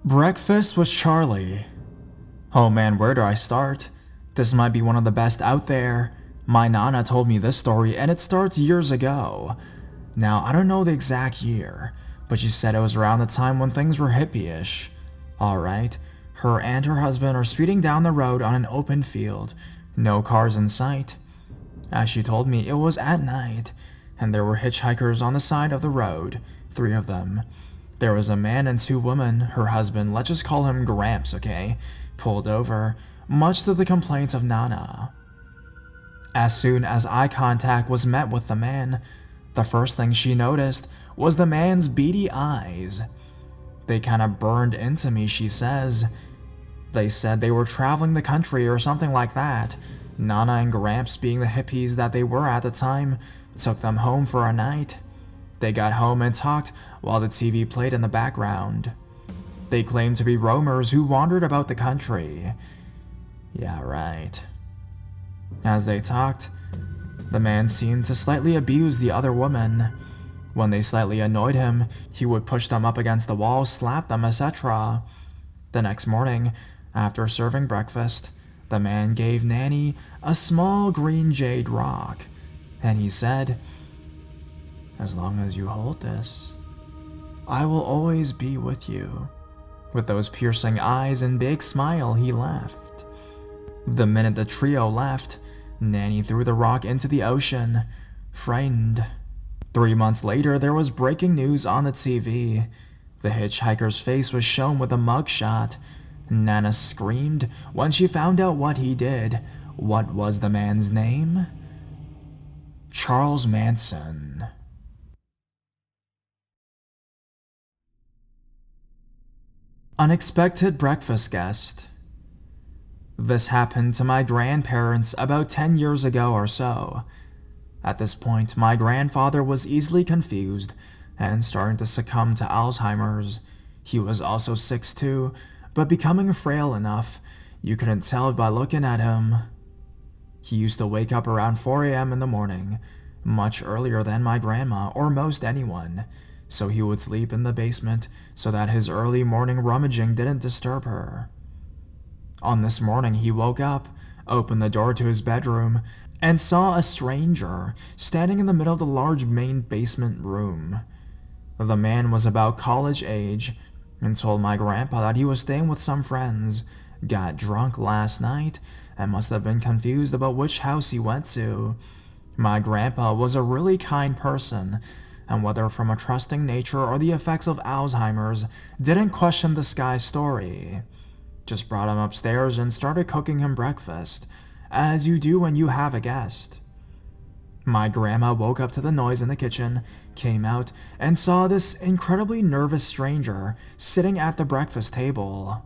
Breakfast with Charlie. Oh man, where do I start? This might be one of the best out there. My nana told me this story and it starts years ago. Now, I don't know the exact year, but she said it was around the time when things were hippie-ish. Alright, her and her husband are speeding down the road on an open field. No cars in sight. As she told me, it was at night, and there were hitchhikers on the side of the road, 3 of them. There was a man and 2 women, her husband, let's just call him Gramps, okay, pulled over, much to the complaints of Nana. As soon as eye contact was met with the man, the first thing she noticed was the man's beady eyes. They kinda burned into me, she says. They said they were traveling the country or something like that. Nana and Gramps, being the hippies that they were at the time, took them home for a night. They got home and talked while the TV played in the background. They claimed to be roamers who wandered about the country. Yeah, right. As they talked, the man seemed to slightly abuse the other woman. When they slightly annoyed him, he would push them up against the wall, slap them, etc. The next morning, after serving breakfast, the man gave Nanny a small green jade rock, and he said, "As long as you hold this, I will always be with you." With those piercing eyes and big smile, he left. The minute the trio left, Nanny threw the rock into the ocean, frightened. 3 months later, there was breaking news on the TV. The hitchhiker's face was shown with a mugshot. Nana screamed when she found out what he did. What was the man's name? Charles Manson. Unexpected breakfast guest. This happened to my grandparents about 10 years ago or so. At this point, my grandfather was easily confused and starting to succumb to Alzheimer's. He was also 6'2", but becoming frail enough, you couldn't tell by looking at him. He used to wake up around 4 a.m. in the morning, much earlier than my grandma or most anyone, so he would sleep in the basement so that his early morning rummaging didn't disturb her. On this morning, he woke up, opened the door to his bedroom, and saw a stranger standing in the middle of the large main basement room. The man was about college age and told my grandpa that he was staying with some friends, got drunk last night, and must have been confused about which house he went to. My grandpa was a really kind person, and whether from a trusting nature or the effects of Alzheimer's, didn't question this guy's story. Just brought him upstairs and started cooking him breakfast, as you do when you have a guest. My grandma woke up to the noise in the kitchen, came out, and saw this incredibly nervous stranger sitting at the breakfast table.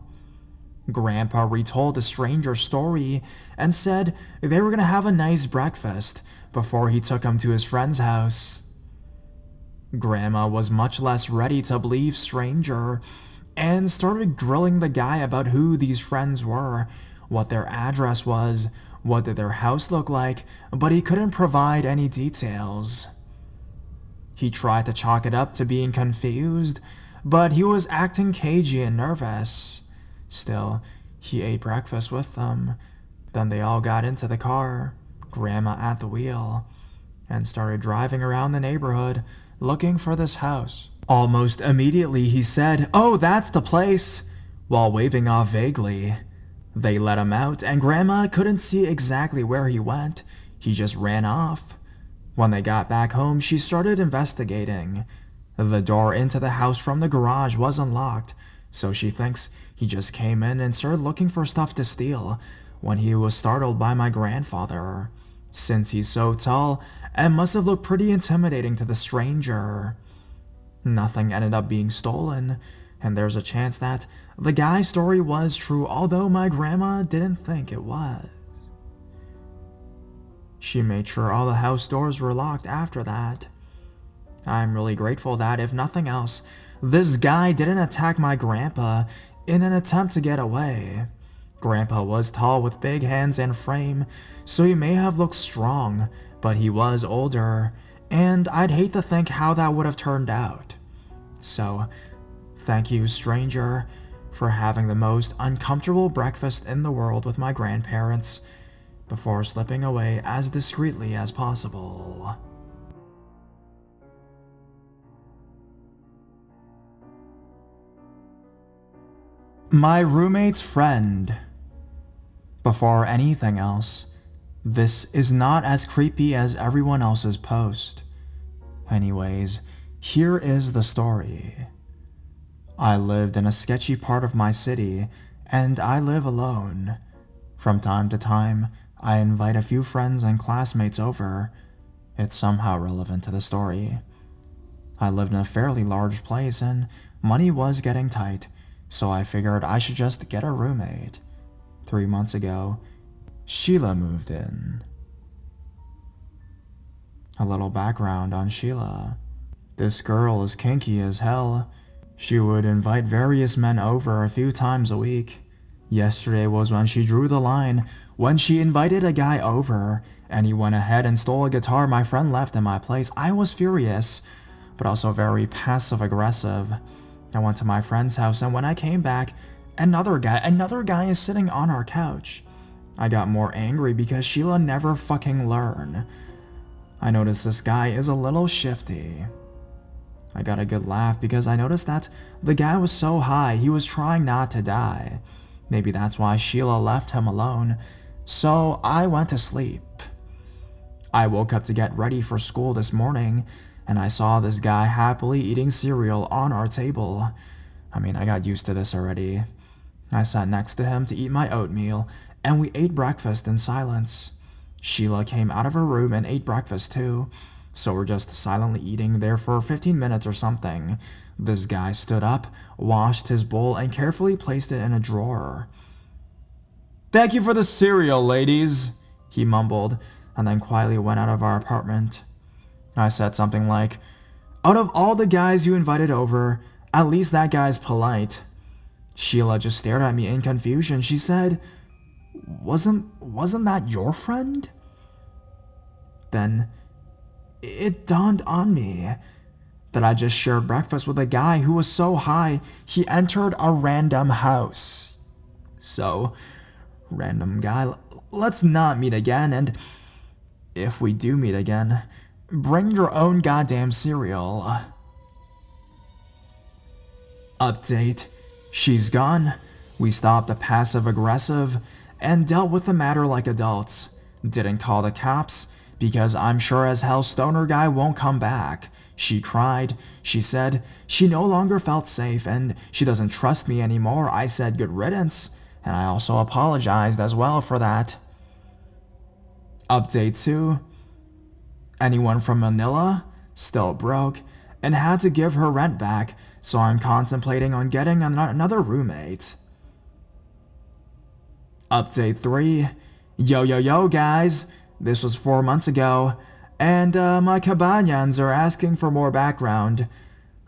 Grandpa retold the stranger's story and said they were going to have a nice breakfast before he took him to his friend's house. Grandma was much less ready to believe stranger and started grilling the guy about who these friends were, what their address was, what did their house look like, but he couldn't provide any details. He tried to chalk it up to being confused, but he was acting cagey and nervous. Still, he ate breakfast with them. Then they all got into the car, Grandma at the wheel, and started driving around the neighborhood looking for this house. Almost immediately he said, "Oh, that's the place," while waving off vaguely. They let him out, and Grandma couldn't see exactly where he went. He just ran off. When they got back home, she started investigating. The door into the house from the garage was unlocked, so she thinks he just came in and started looking for stuff to steal when he was startled by my grandfather, since he's so tall and must have looked pretty intimidating to the stranger. Nothing ended up being stolen, and there's a chance that the guy's story was true, although my grandma didn't think it was. She made sure all the house doors were locked after that. I'm really grateful that, if nothing else, this guy didn't attack my grandpa in an attempt to get away. Grandpa was tall with big hands and frame, so he may have looked strong, but he was older, and I'd hate to think how that would have turned out. So, thank you, stranger, for having the most uncomfortable breakfast in the world with my grandparents before slipping away as discreetly as possible. My roommate's friend. Before anything else, this is not as creepy as everyone else's post. Anyways, here is the story. I lived in a sketchy part of my city, and I live alone. From time to time, I invite a few friends and classmates over. It's somehow relevant to the story. I lived in a fairly large place, and money was getting tight, so I figured I should just get a roommate. 3 months ago, Sheila moved in. A little background on Sheila. This girl is kinky as hell. She would invite various men over a few times a week. Yesterday was when she drew the line, when she invited a guy over, and he went ahead and stole a guitar my friend left in my place. I was furious, but also very passive-aggressive. I went to my friend's house, and when I came back, another guy is sitting on our couch. I got more angry because Sheila never fucking learned. I noticed this guy is a little shifty. I got a good laugh because I noticed that the guy was so high he was trying not to die. Maybe that's why Sheila left him alone. So I went to sleep. I woke up to get ready for school this morning, and I saw this guy happily eating cereal on our table. I got used to this already. I sat next to him to eat my oatmeal, and we ate breakfast in silence. Sheila came out of her room and ate breakfast too, so we're just silently eating there for 15 minutes or something. This guy stood up, washed his bowl, and carefully placed it in a drawer. "Thank you for the cereal, ladies," he mumbled, and then quietly went out of our apartment. I said something like, "Out of all the guys you invited over, at least that guy's polite." Sheila just stared at me in confusion. She said, Wasn't that your friend?" Then it dawned on me that I just shared breakfast with a guy who was so high he entered a random house. So, random guy, let's not meet again, and if we do meet again, bring your own goddamn cereal. Update. She's gone. We stopped the passive-aggressive and dealt with the matter like adults. Didn't call the cops because I'm sure as hell stoner guy won't come back. She cried. She said she no longer felt safe and she doesn't trust me anymore. I said good riddance, and I also apologized as well for that. Update 2. Anyone from Manila? Still broke and had to give her rent back, so I'm contemplating on getting another roommate. Update 3. Yo guys, this was 4 months ago, and my Cabanyans are asking for more background.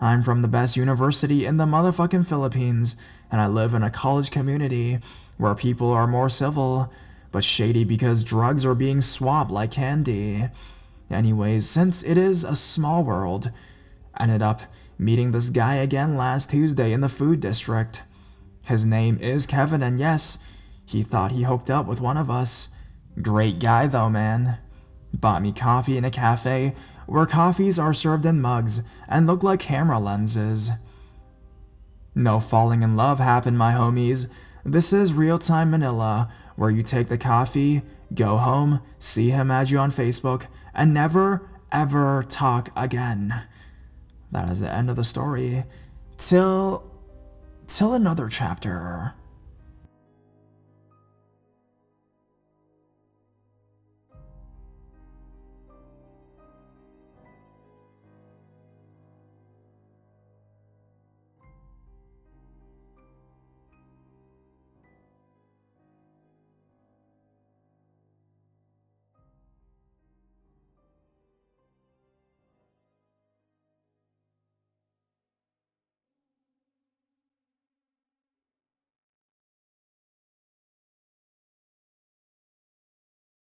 I'm from the best university in the motherfucking Philippines, and I live in a college community where people are more civil, but shady because drugs are being swapped like candy. Anyways, since it is a small world, I ended up meeting this guy again last Tuesday in the food district. His name is Kevin, and yes, he thought he hooked up with one of us. Great guy though, man. Bought me coffee in a cafe where coffees are served in mugs and look like camera lenses. No falling in love happened, my homies. This is real-time Manila, where you take the coffee, go home, see him add you on Facebook, and never, ever talk again. That is the end of the story. Till another chapter.